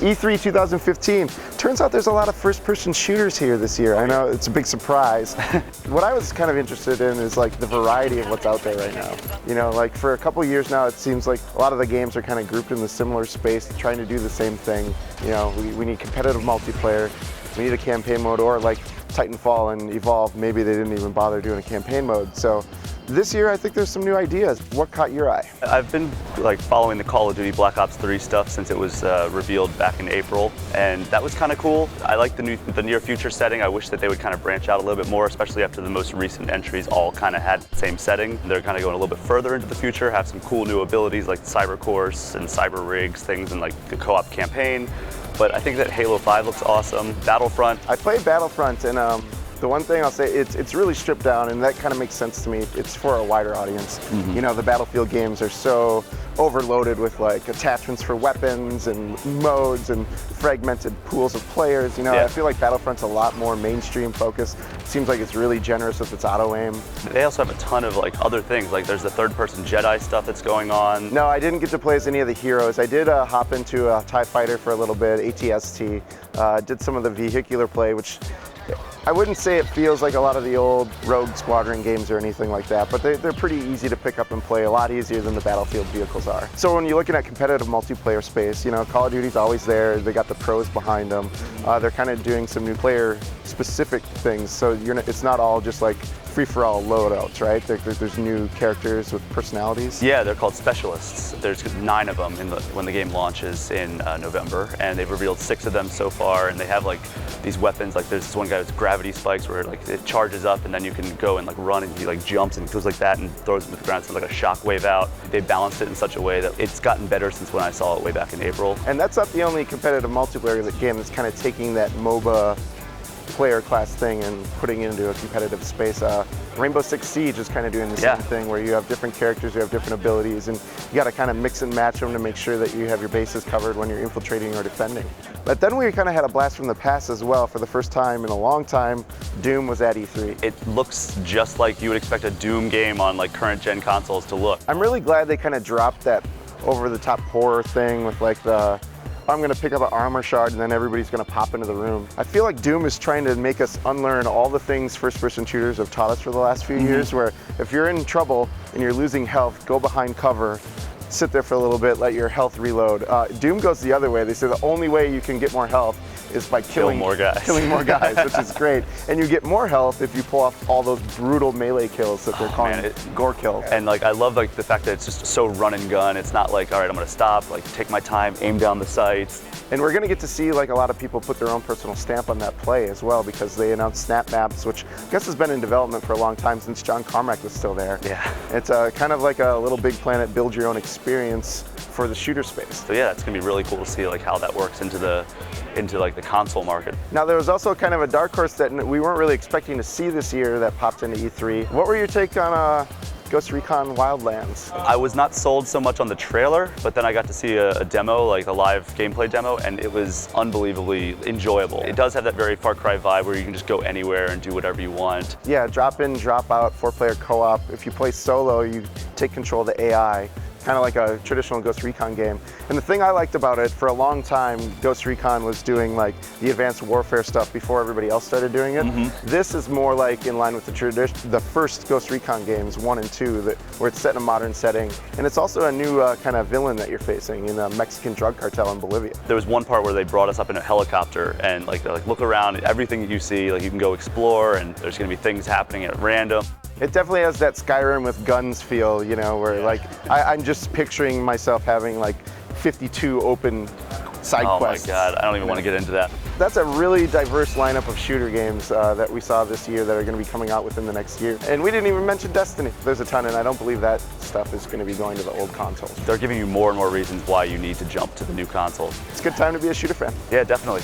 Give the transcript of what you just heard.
E3 2015. Turns out there's a lot of first-person shooters here this year. I know it's a big surprise. What I was kind of interested in is like the variety of what's out there right now. You know, like for a couple years now, it seems like a lot of the games are kind of grouped in the similar space, trying to do the same thing. You know, we need competitive multiplayer, we need a campaign mode, or like Titanfall and Evolve, maybe they didn't even bother doing a campaign mode. So this year, I think there's some new ideas. What caught your eye? I've been like following the Call of Duty Black Ops 3 stuff since it was revealed back in April, and that was kind of cool. I like the near future setting. I wish that they would kind of branch out a little bit more, especially after the most recent entries all kind of had the same setting. They're kind of going a little bit further into the future, have some cool new abilities like Cyber Course and Cyber Rigs, things in like the co-op campaign. But I think that Halo 5 looks awesome. Battlefront. I played Battlefront, and the one thing I'll say, it's really stripped down, and that kind of makes sense to me. It's for a wider audience. Mm-hmm. You know, the Battlefield games are so overloaded with like attachments for weapons and modes and fragmented pools of players. You know, I feel like Battlefront's a lot more mainstream focused. It seems like it's really generous with its auto aim. They also have a ton of like other things. Like there's the third-person Jedi stuff that's going on. No, I didn't get to play as any of the heroes. I did hop into a TIE Fighter for a little bit, ATST. Did some of the vehicular play, which I wouldn't say it feels like a lot of the old Rogue Squadron games or anything like that, but they're pretty easy to pick up and play, a lot easier than the Battlefield vehicles are. So when you're looking at competitive multiplayer space, you know, Call of Duty's always there, they got the pros behind them. They're kind of doing some new player-specific things, so it's not all just like free-for-all loadouts, right? There's new characters with personalities. Yeah, they're called specialists. There's 9 of them when the game launches in November, and they've revealed 6 of them so far, and they have like these weapons. Like there's this one guy with gravity spikes where like it charges up, and then you can go and like run, and he like jumps and goes like that and throws it to the ground, so like a shock wave out. They balanced it in such a way that it's gotten better since when I saw it way back in April. And that's not the only competitive multiplayer game that's kind of taking that MOBA player class thing and putting it into a competitive space. Rainbow Six Siege is kind of doing the same thing, where you have different characters, you have different abilities, and you got to kind of mix and match them to make sure that you have your bases covered when you're infiltrating or defending. But then we kind of had a blast from the past as well. For the first time in a long time, Doom was at E3. It looks just like you would expect a Doom game on like current gen consoles to look. I'm really glad they kind of dropped that over-the-top horror thing with like I'm going to pick up an armor shard and then everybody's going to pop into the room. I feel like Doom is trying to make us unlearn all the things first-person shooters have taught us for the last few years, where if you're in trouble and you're losing health, go behind cover, sit there for a little bit, let your health reload. Doom goes the other way. They say the only way you can get more health is by killing more guys, which is great. And you get more health if you pull off all those brutal melee kills that they're calling gore kills. And like I love like the fact that it's just so run and gun. It's not like, all right, I'm gonna stop, like take my time, aim down the sights. And we're gonna get to see like a lot of people put their own personal stamp on that play as well, because they announced snap maps, which I guess has been in development for a long time since John Carmack was still there. Yeah. It's kind of like a Little Big Planet build your own experience for the shooter space. So yeah, it's gonna be really cool to see like how that works into like the console market. Now there was also kind of a dark horse that we weren't really expecting to see this year that popped into E3. What were your take on Ghost Recon Wildlands? I was not sold so much on the trailer, but then I got to see a demo, like a live gameplay demo, and it was unbelievably enjoyable. It does have that very Far Cry vibe where you can just go anywhere and do whatever you want. Yeah, drop in, drop out, 4-player co-op. If you play solo, you take control of the AI. Kind of like a traditional Ghost Recon game. And the thing I liked about it, for a long time, Ghost Recon was doing like the advanced warfare stuff before everybody else started doing it. This is more like in line with the first Ghost Recon games, 1 and 2, where it's set in a modern setting. And it's also a new kind of villain that you're facing in a Mexican drug cartel in Bolivia. There was one part where they brought us up in a helicopter and like they're like, look around, everything that you see, like you can go explore, and there's gonna be things happening at random. It definitely has that Skyrim with guns feel, you know, where like I'm just picturing myself having like 52 open side quests. Oh my God, I don't even want to get into that. That's a really diverse lineup of shooter games that we saw this year that are going to be coming out within the next year. And we didn't even mention Destiny. There's a ton, and I don't believe that stuff is going to be going to the old consoles. They're giving you more and more reasons why you need to jump to the new consoles. It's a good time to be a shooter fan. Yeah, definitely.